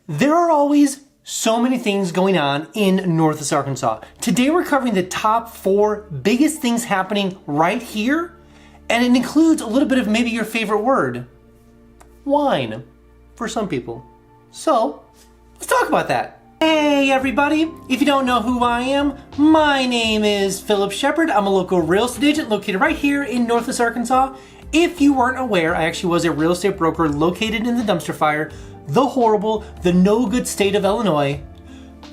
There are always so many things going on in Northwest Arkansas. Today we're covering the top 4 biggest things happening right here, and it includes a little bit of maybe your favorite word, wine, for some people. So, let's talk about that. Hey everybody, if you don't know who I am, my name is Phillip Shepard. I'm a local real estate agent located right here in Northwest Arkansas. If you weren't aware, I actually was a real estate broker located in the dumpster fire, the horrible, the no good state of Illinois,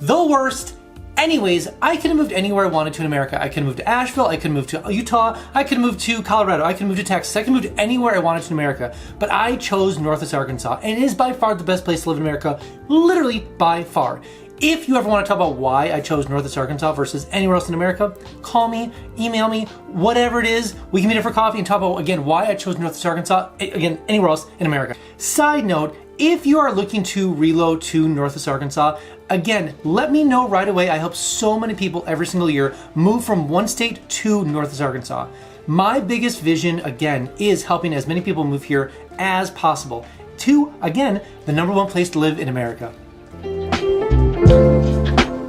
the worst. Anyways, I could have moved anywhere I wanted to in America. I could have moved to Asheville, I could have moved to Utah, I could have moved to Colorado, I could have moved to Texas, I could have moved anywhere I wanted to in America. But I chose Northwest Arkansas, and it is by far the best place to live in America, literally by far. If you ever want to talk about why I chose Northwest Arkansas versus anywhere else in America, call me, email me, whatever it is. We can meet up for coffee and talk about, again, why I chose Northwest Arkansas, again, anywhere else in America. Side note, if you are looking to reload to Northwest Arkansas, again, let me know right away. I help so many people every single year move from one state to Northwest Arkansas. My biggest vision, again, is helping as many people move here as possible to, again, the #1 place to live in America.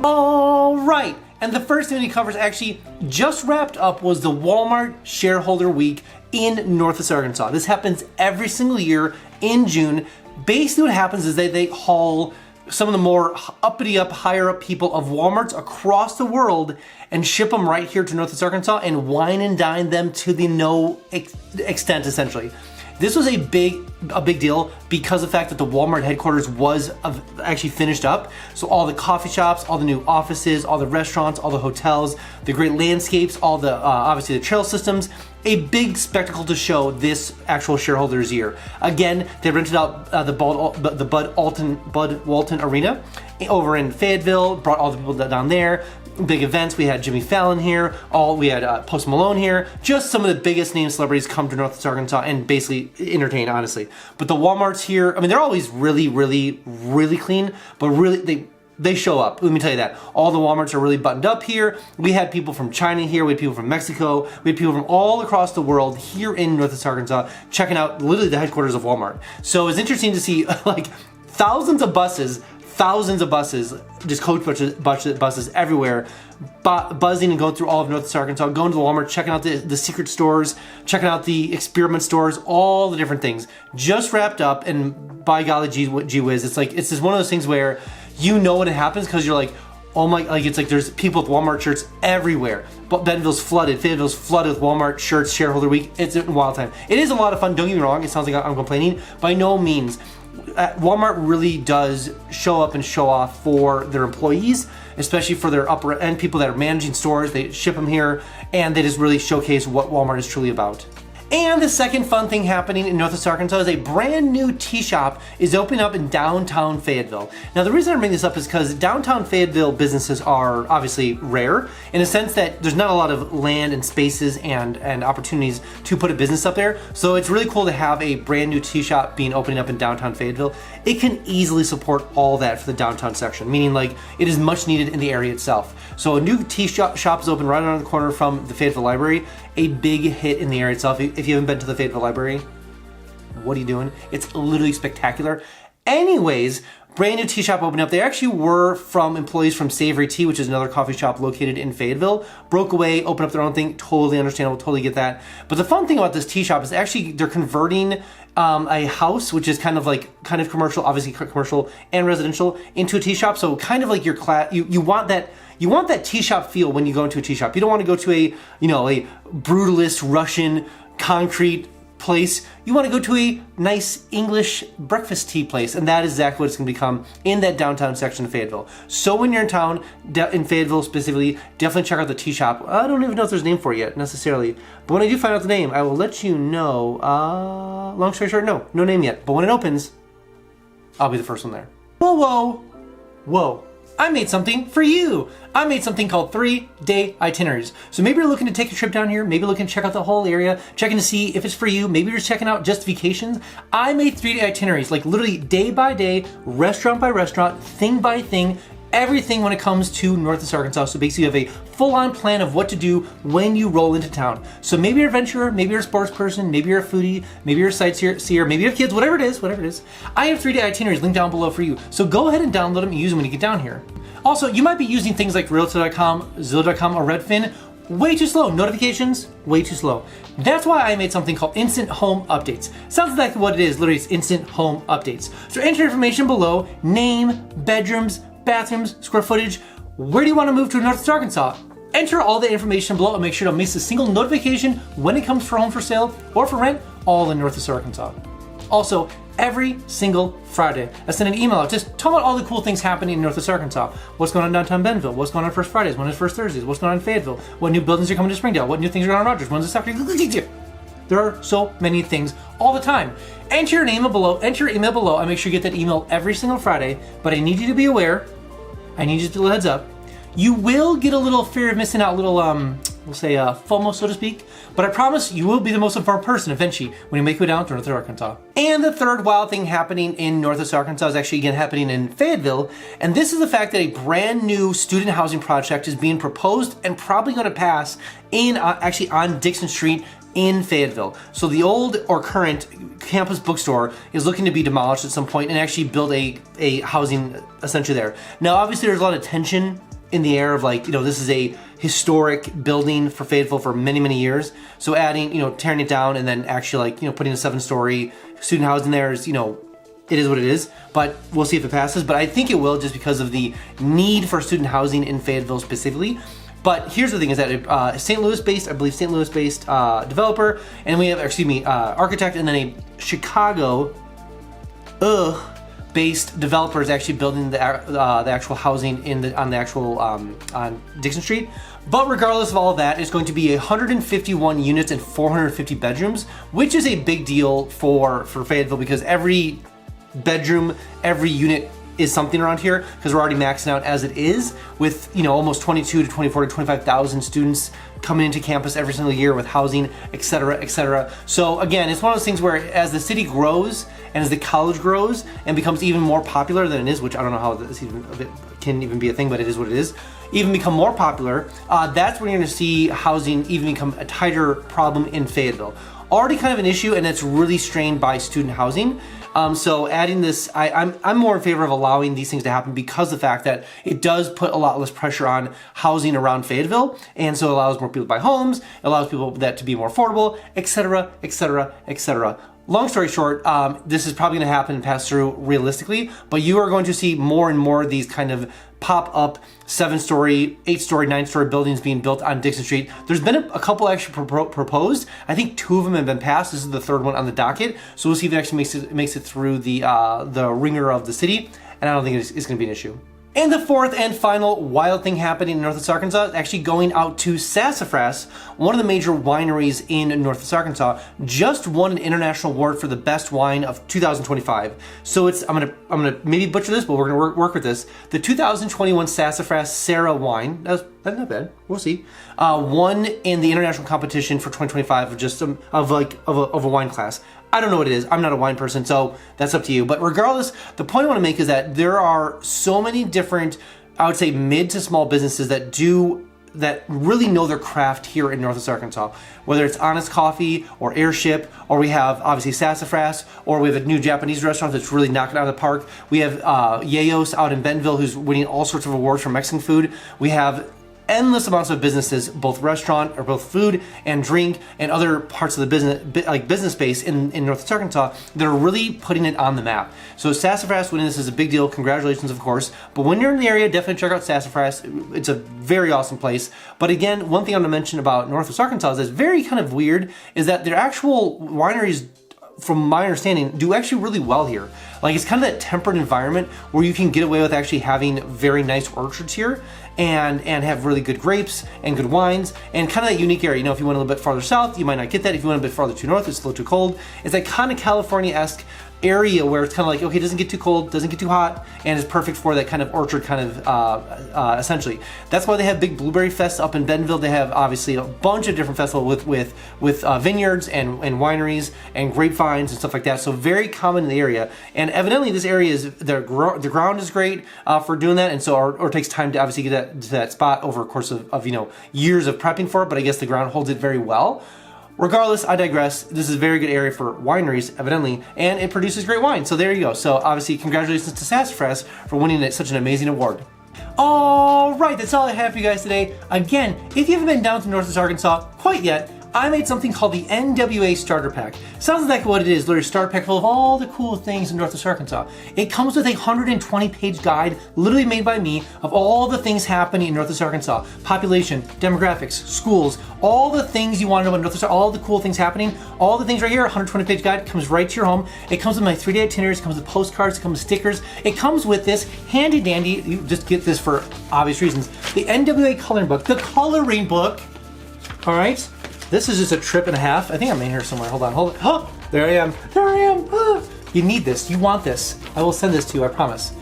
All right, and the first thing he covers actually just wrapped up was the Walmart Shareholder Week in Northwest Arkansas. This happens every single year in June. Basically what happens is they haul some of the more higher up people of Walmarts across the world and ship them right here to Northwest Arkansas and wine and dine them to the no extent, essentially. This was a big deal because of the fact that the Walmart headquarters was actually finished up. So all the coffee shops, all the new offices, all the restaurants, all the hotels, the great landscapes, all the obviously the trail systems, a big spectacle to show this actual shareholders year. Again, they rented out the Bud Walton Arena over in Fayetteville, brought all the people down there. Big events. We had Jimmy Fallon here. We had Post Malone here. Just some of the biggest name celebrities come to Northwest Arkansas and basically entertain, honestly. But the Walmarts here, I mean, they're always really, really, really clean, but really they show up. Let me tell you that. All the Walmarts are really buttoned up here. We had people from China here. We had people from Mexico. We had people from all across the world here in Northwest Arkansas checking out literally the headquarters of Walmart. So it's interesting to see like thousands of buses, just coach buses everywhere, buzzing and going through all of Northwest Arkansas, going to the Walmart, checking out the secret stores, checking out the experiment stores, all the different things. Just wrapped up, and by golly gee whiz, it's just one of those things where you know when it happens because you're like, oh my, like it's like there's people with Walmart shirts everywhere. But Bentonville's flooded. Fayetteville's flooded with Walmart shirts, Shareholder Week. It's a wild time. It is a lot of fun, don't get me wrong. It sounds like I'm complaining. By no means. Walmart really does show up and show off for their employees, especially for their upper end people that are managing stores. They ship them here and they just really showcase what Walmart is truly about. And the second fun thing happening in Northwest Arkansas is a brand new tea shop is opening up in downtown Fayetteville. Now the reason I bring this up is because downtown Fayetteville businesses are obviously rare in a sense that there's not a lot of land and spaces and opportunities to put a business up there. So it's really cool to have a brand new tea shop opening up in downtown Fayetteville. It can easily support all that for the downtown section, meaning like it is much needed in the area itself. So a new tea shop is open right around the corner from the Fayetteville Library, a big hit in the area itself. If you haven't been to the Fayetteville Library, what are you doing? It's literally spectacular. Anyways, brand new tea shop opened up. They actually were from employees from Savory Tea, which is another coffee shop located in Fayetteville. Broke away, opened up their own thing. Totally understandable, totally get that. But the fun thing about this tea shop is actually they're converting a house, which is kind of commercial, obviously commercial and residential, into a tea shop. So kind of like your class, you want that tea shop feel when you go into a tea shop. You don't want to go to a brutalist Russian concrete place. You want to go to a nice English breakfast tea place, and that is exactly what it's going to become in that downtown section of Fayetteville. So when you're in town, in Fayetteville specifically, definitely check out the tea shop. I don't even know if there's a name for it yet necessarily, but when I do find out the name, I will let you know. Long story short, no name yet, but when it opens, I'll be the first one there. Whoa. I made something for you. I made something called 3-day itineraries. So maybe you're looking to take a trip down here, maybe you're looking to check out the whole area, checking to see if it's for you, maybe you're just checking out just vacations. I made 3-day itineraries, like literally day by day, restaurant by restaurant, thing by thing, everything when it comes to Northwest Arkansas. So basically you have a full-on plan of what to do when you roll into town. So maybe you're a adventurer, maybe you're a sports person, maybe you're a foodie, maybe you're a sightseer, maybe you have kids, whatever it is. I have 3-day itineraries linked down below for you. So go ahead and download them and use them when you get down here. Also, you might be using things like Realtor.com, Zillow.com, or Redfin. Way too slow. Notifications, way too slow. That's why I made something called Instant Home Updates. Sounds exactly what it is. Literally, it's Instant Home Updates. So enter information below: name, bedrooms, bathrooms, square footage. Where do you want to move to in Northwest Arkansas? Enter all the information below and make sure to miss a single notification when it comes for home for sale or for rent, all in Northwest Arkansas. Also, every single Friday, I send an email out just talking about all the cool things happening in Northwest Arkansas. What's going on downtown Bentonville? What's going on First Fridays? When is First Thursdays? What's going on in Fayetteville? What new buildings are coming to Springdale? What new things are going on in Rogers? When's the Saturday? There are so many things all the time. Enter your name below, enter your email below. I make sure you get that email every single Friday, but I need you to be aware. I need you to do a heads up. You will get a little fear of missing out, a little, we'll say FOMO, so to speak, but I promise you will be the most informed person eventually when you make it down to Northwest Arkansas. And the third wild thing happening in Northwest Arkansas is actually again happening in Fayetteville, and this is the fact that a brand new student housing project is being proposed and probably going to pass in actually on Dixon Street in Fayetteville. So the old or current campus bookstore is looking to be demolished at some point and actually build a housing essentially there. Now obviously there's a lot of tension in the air of like, this is a historic building for Fayetteville for many, many years. So adding, tearing it down and then actually like, putting a 7-story student housing there is, it is what it is, but we'll see if it passes. But I think it will just because of the need for student housing in Fayetteville specifically. But here's the thing is that St. Louis-based, I believe St. Louis-based developer, and we have, architect, and then a Chicago, based developers actually building the actual housing on Dixon Street. But regardless of all of that, it's going to be 151 units and 450 bedrooms, which is a big deal for Fayetteville because every bedroom, every unit is something around here because we're already maxing out as it is with almost 22 to 24 to 25,000 students coming into campus every single year with housing, etc., etc. So again, it's one of those things where as the city grows and as the college grows and becomes even more popular than it is, which I don't know how this can even be a thing, but it is what it is, even become more popular, that's when you're going to see housing even become a tighter problem in Fayetteville. Already kind of an issue, and it's really strained by student housing. So adding this, I'm more in favor of allowing these things to happen because of the fact that it does put a lot less pressure on housing around Fayetteville, and so it allows more people to buy homes, it allows people that to be more affordable, etc., etc., etc. Long story short, this is probably going to happen and pass through realistically, but you are going to see more and more of these kind of pop-up 7-story, 8-story, 9-story buildings being built on Dixon Street. There's been a couple actually proposed. I think 2 of them have been passed. This is the 3rd one on the docket. So we'll see if it actually makes it through the ringer of the city, and I don't think it's going to be an issue. And the 4th and final wild thing happening in Northwest Arkansas is actually going out to Sassafras, one of the major wineries in Northwest Arkansas, just won an international award for the best wine of 2025. So it's, I'm gonna maybe butcher this, but we're gonna work with this. The 2021 Sassafras Sarah wine, that's not bad, we'll see, won in the international competition for 2025 of just of a wine class. I don't know what it is. I'm not a wine person, so that's up to you. But regardless, the point I want to make is that there are so many different, I would say, mid to small businesses that really know their craft here in Northwest Arkansas. Whether it's Honest Coffee or Airship, or we have obviously Sassafras, or we have a new Japanese restaurant that's really knocking it out of the park. We have Yayos out in Bentonville who's winning all sorts of awards for Mexican food. We have endless amounts of businesses, both restaurant or both food and drink and other parts of the business space in Northwest Arkansas that are really putting it on the map. So Sassafras winning this is a big deal. Congratulations, of course. But when you're in the area, definitely check out Sassafras. It's a very awesome place. But again, one thing I'm going to mention about Northwest Arkansas that's very kind of weird is that their actual wineries, from my understanding, do actually really well here. Like, it's kind of that temperate environment where you can get away with actually having very nice orchards here and have really good grapes and good wines and kind of that unique area. If you went a little bit farther south, you might not get that. If you went a bit farther to north, it's a little too cold. It's like kind of California-esque area where it's kind of like, okay, it doesn't get too cold, doesn't get too hot, and it's perfect for that kind of orchard kind of, essentially. That's why they have big blueberry fests up in Bentonville. They have obviously a bunch of different festivals with vineyards and wineries and grapevines and stuff like that. So very common in the area. And evidently this area is, the ground is great for doing that. And so, or it takes time to obviously get to that spot over a course of years of prepping for it, but I guess the ground holds it very well. Regardless, I digress. This is a very good area for wineries, evidently, and it produces great wine. So there you go. So obviously, congratulations to Sassafras for winning such an amazing award. All right, that's all I have for you guys today. Again, if you haven't been down to Northwest Arkansas quite yet, I made something called the NWA Starter Pack. Sounds exactly what it is, literally a starter pack full of all the cool things in Northwest Arkansas. It comes with a 120-page guide, literally made by me, of all the things happening in Northwest Arkansas. Population, demographics, schools, all the things you want to know about Northwest Arkansas, all the cool things happening, all the things right here, 120-page guide, comes right to your home. It comes with my 3-day itineraries, it comes with postcards, it comes with stickers. It comes with this handy dandy, you just get this for obvious reasons, the NWA coloring book, the coloring book, all right? This is just a trip and a half. I think I'm in here somewhere. Hold on. Oh, there I am. There I am. Oh. You need this. You want this. I will send this to you, I promise.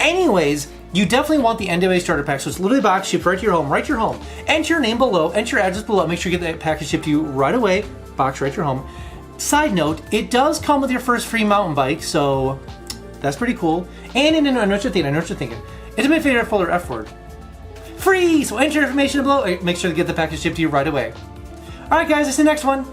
Anyways, you definitely want the NWA Starter Pack. So it's literally box shipped right to your home. Right to your home. Enter your name below. Enter your address below. Make sure you get that package shipped to you right away. Box right to your home. Side note, it does come with your first free mountain bike, so that's pretty cool. And I know what you're thinking. It's my favorite folder F word. Free! So enter your information below. Make sure to get the package shipped to you right away. All right, guys, it's the next one.